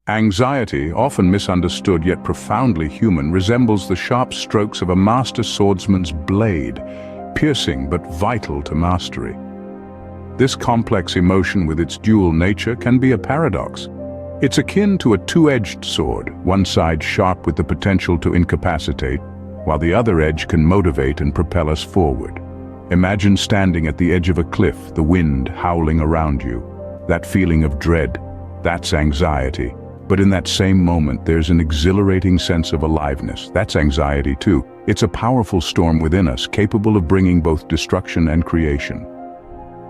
Anxiety, often misunderstood yet profoundly human, resembles the sharp strokes of a master swordsman's blade, piercing but vital to mastery. This complex emotion with its dual nature can be a paradox. It's akin to a two-edged sword, one side sharp with the potential to incapacitate, while the other edge can motivate and propel us forward. Imagine standing at the edge of a cliff, the wind howling around you. That feeling of dread, that's anxiety. But in that same moment, there's an exhilarating sense of aliveness. That's anxiety too. It's a powerful storm within us, capable of bringing both destruction and creation.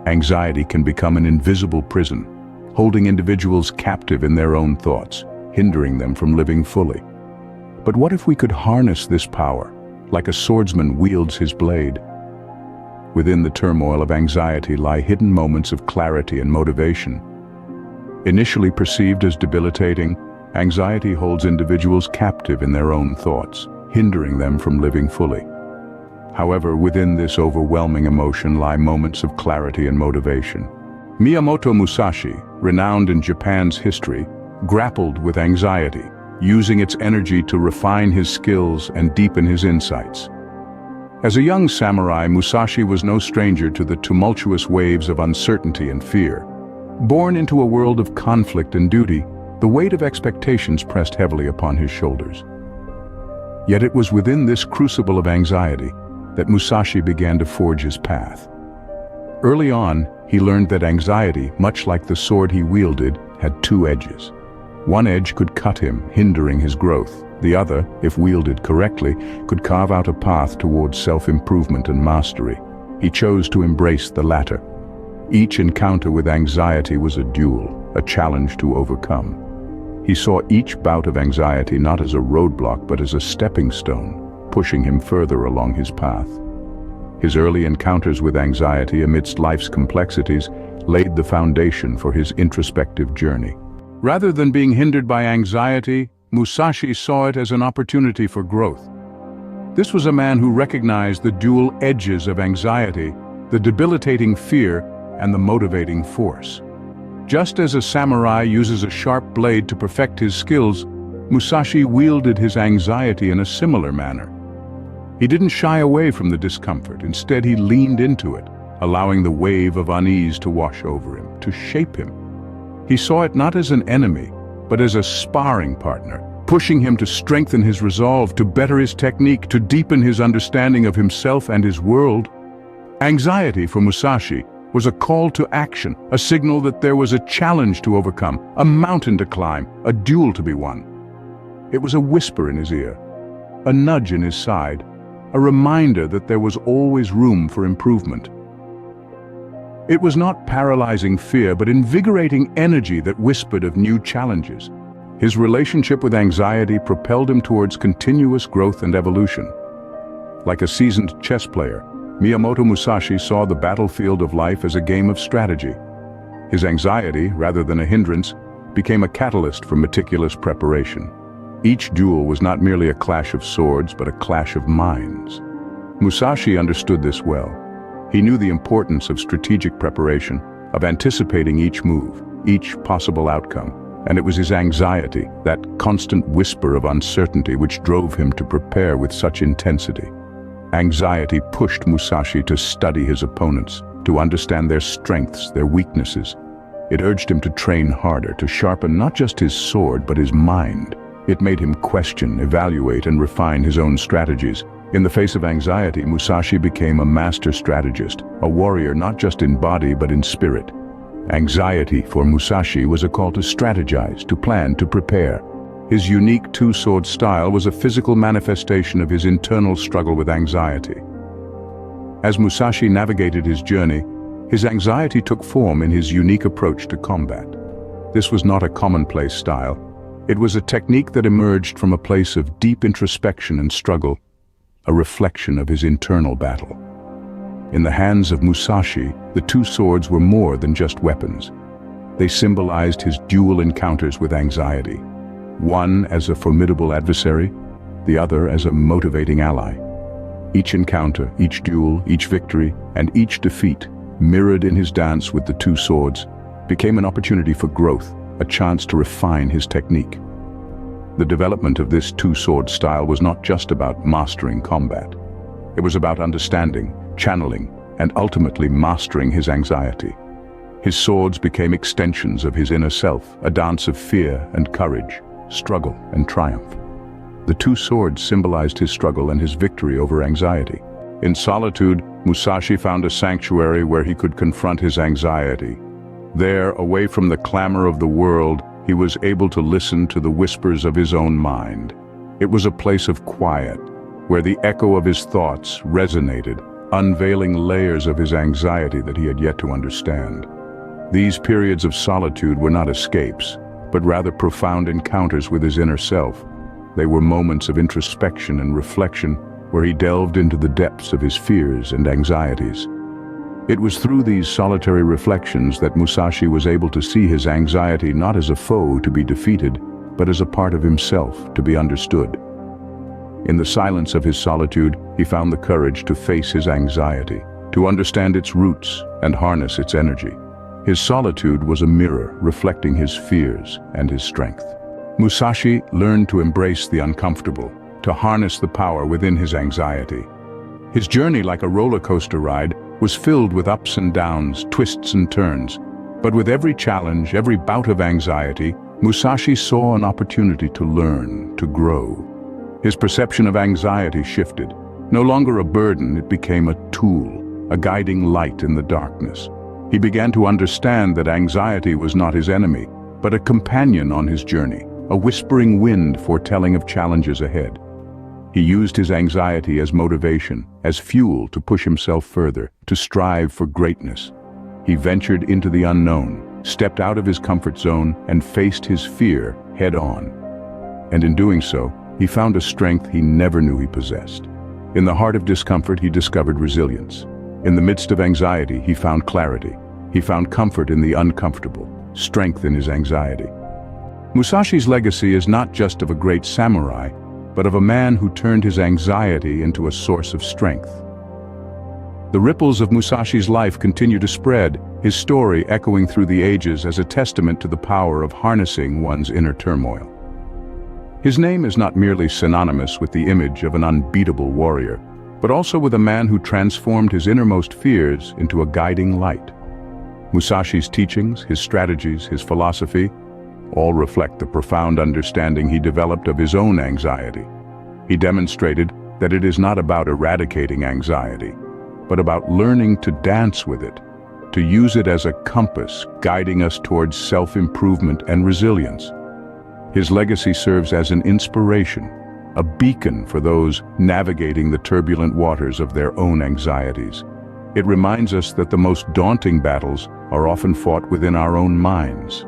Anxiety can become an invisible prison, holding individuals captive in their own thoughts, hindering them from living fully. But what if we could harness this power, like a swordsman wields his blade? Within the turmoil of anxiety lie hidden moments of clarity and motivation. Initially perceived as debilitating, anxiety holds individuals captive in their own thoughts, hindering them from living fully. However, within this overwhelming emotion lie moments of clarity and motivation. Miyamoto Musashi, renowned in Japan's history, grappled with anxiety, using its energy to refine his skills and deepen his insights. As a young samurai, Musashi was no stranger to the tumultuous waves of uncertainty and fear. Born into a world of conflict and duty, the weight of expectations pressed heavily upon his shoulders. Yet it was within this crucible of anxiety that Musashi began to forge his path. Early on, he learned that anxiety, much like the sword he wielded, had two edges. One edge could cut him, hindering his growth. The other, if wielded correctly, could carve out a path towards self-improvement and mastery. He chose to embrace the latter. Each encounter with anxiety was a duel, a challenge to overcome. He saw each bout of anxiety not as a roadblock but as a stepping stone, pushing him further along his path. His early encounters with anxiety amidst life's complexities laid the foundation for his introspective journey. Rather than being hindered by anxiety, Musashi saw it as an opportunity for growth. This was a man who recognized the dual edges of anxiety, the debilitating fear and the motivating force. Just as a samurai uses a sharp blade to perfect his skills, Musashi wielded his anxiety in a similar manner. He didn't shy away from the discomfort. Instead, he leaned into it, allowing the wave of unease to wash over him, to shape him. He saw it not as an enemy, but as a sparring partner, pushing him to strengthen his resolve, to better his technique, to deepen his understanding of himself and his world. Anxiety for Musashi was a call to action, a signal that there was a challenge to overcome, a mountain to climb, a duel to be won. It was a whisper in his ear, a nudge in his side, a reminder that there was always room for improvement. It was not paralyzing fear, but invigorating energy that whispered of new challenges. His relationship with anxiety propelled him towards continuous growth and evolution. Like a seasoned chess player, Miyamoto Musashi saw the battlefield of life as a game of strategy. His anxiety, rather than a hindrance, became a catalyst for meticulous preparation. Each duel was not merely a clash of swords, but a clash of minds. Musashi understood this well. He knew the importance of strategic preparation, of anticipating each move, each possible outcome, and it was his anxiety, that constant whisper of uncertainty, which drove him to prepare with such intensity. Anxiety pushed Musashi to study his opponents, to understand their strengths, their weaknesses. It urged him to train harder, to sharpen not just his sword, but his mind. It made him question, evaluate, and refine his own strategies. In the face of anxiety, Musashi became a master strategist, a warrior not just in body but in spirit. Anxiety for Musashi was a call to strategize, to plan, to prepare. His unique two-sword style was a physical manifestation of his internal struggle with anxiety. As Musashi navigated his journey, his anxiety took form in his unique approach to combat. This was not a commonplace style. It was a technique that emerged from a place of deep introspection and struggle, a reflection of his internal battle. In the hands of Musashi, the two swords were more than just weapons. They symbolized his dual encounters with anxiety. One as a formidable adversary, the other as a motivating ally. Each encounter, each duel, each victory, and each defeat mirrored in his dance with the two swords, became an opportunity for growth, a chance to refine his technique. The development of this two-sword style was not just about mastering combat. It was about understanding, channeling, and ultimately mastering his anxiety. His swords became extensions of his inner self, a dance of fear and courage, struggle and triumph. The two swords symbolized his struggle and his victory over anxiety. In solitude, Musashi found a sanctuary where he could confront his anxiety. There, away from the clamor of the world, he was able to listen to the whispers of his own mind. It was a place of quiet, where the echo of his thoughts resonated, unveiling layers of his anxiety that he had yet to understand. These periods of solitude were not escapes, but rather profound encounters with his inner self. They were moments of introspection and reflection, where he delved into the depths of his fears and anxieties. It was through these solitary reflections that Musashi was able to see his anxiety not as a foe to be defeated, but as a part of himself to be understood. In the silence of his solitude, he found the courage to face his anxiety, to understand its roots and harness its energy. His solitude was a mirror reflecting his fears and his strength. Musashi learned to embrace the uncomfortable, to harness the power within his anxiety. His journey, like a roller coaster ride, was filled with ups and downs, twists and turns. But with every challenge, every bout of anxiety, Musashi saw an opportunity to learn, to grow. His perception of anxiety shifted. No longer a burden, it became a tool, a guiding light in the darkness. He began to understand that anxiety was not his enemy, but a companion on his journey, a whispering wind foretelling of challenges ahead. He used his anxiety as motivation, as fuel to push himself further, to strive for greatness. He ventured into the unknown, stepped out of his comfort zone, and faced his fear head-on. And in doing so, he found a strength he never knew he possessed. In the heart of discomfort, he discovered resilience. In the midst of anxiety, he found clarity. He found comfort in the uncomfortable, strength in his anxiety. Musashi's legacy is not just of a great samurai, but of a man who turned his anxiety into a source of strength. The ripples of Musashi's life continue to spread, his story echoing through the ages as a testament to the power of harnessing one's inner turmoil. His name is not merely synonymous with the image of an unbeatable warrior, but also with a man who transformed his innermost fears into a guiding light. Musashi's teachings, his strategies, his philosophy, all reflect the profound understanding he developed of his own anxiety. He demonstrated that it is not about eradicating anxiety, but about learning to dance with it, to use it as a compass guiding us towards self-improvement and resilience. His legacy serves as an inspiration, a beacon for those navigating the turbulent waters of their own anxieties. It reminds us that the most daunting battles are often fought within our own minds.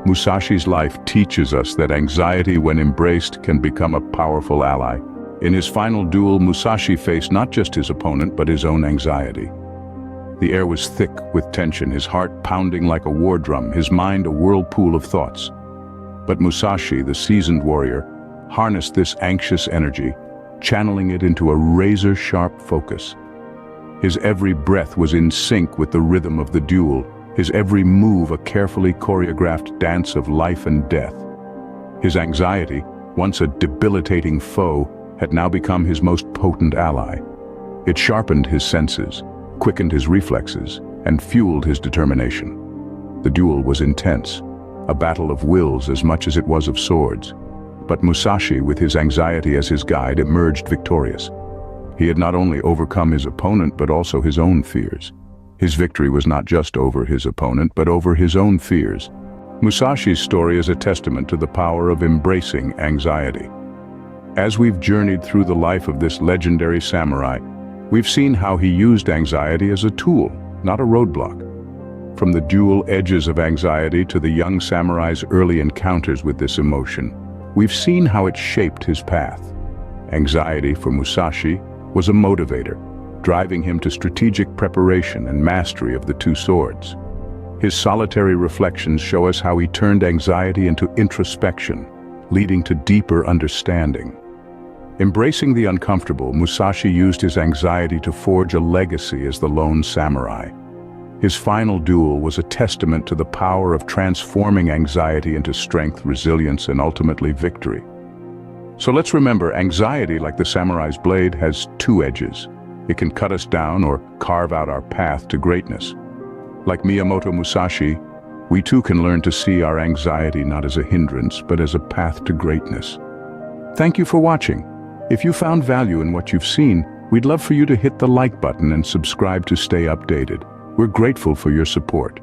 Musashi's life teaches us that anxiety, when embraced, can become a powerful ally. In his final duel, Musashi faced not just his opponent, but his own anxiety. The air was thick with tension, his heart pounding like a war drum, his mind a whirlpool of thoughts. But Musashi, the seasoned warrior, harnessed this anxious energy, channeling it into a razor-sharp focus. His every breath was in sync with the rhythm of the duel, his every move a carefully choreographed dance of life and death. His anxiety, once a debilitating foe, had now become his most potent ally. It sharpened his senses, quickened his reflexes, and fueled his determination. The duel was intense, a battle of wills as much as it was of swords. But Musashi, with his anxiety as his guide, emerged victorious. He had not only overcome his opponent, but also his own fears. His victory was not just over his opponent, but over his own fears. Musashi's story is a testament to the power of embracing anxiety. As we've journeyed through the life of this legendary samurai, we've seen how he used anxiety as a tool, not a roadblock. From the dual edges of anxiety to the young samurai's early encounters with this emotion, we've seen how it shaped his path. Anxiety for Musashi was a motivator, driving him to strategic preparation and mastery of the two swords. His solitary reflections show us how he turned anxiety into introspection, leading to deeper understanding. Embracing the uncomfortable, Musashi used his anxiety to forge a legacy as the lone samurai. His final duel was a testament to the power of transforming anxiety into strength, resilience, and ultimately victory. So let's remember, anxiety, like the samurai's blade, has two edges. It can cut us down or carve out our path to greatness. Like Miyamoto Musashi, we too can learn to see our anxiety not as a hindrance, but as a path to greatness. Thank you for watching. If you found value in what you've seen, we'd love for you to hit the like button and subscribe to stay updated. We're grateful for your support.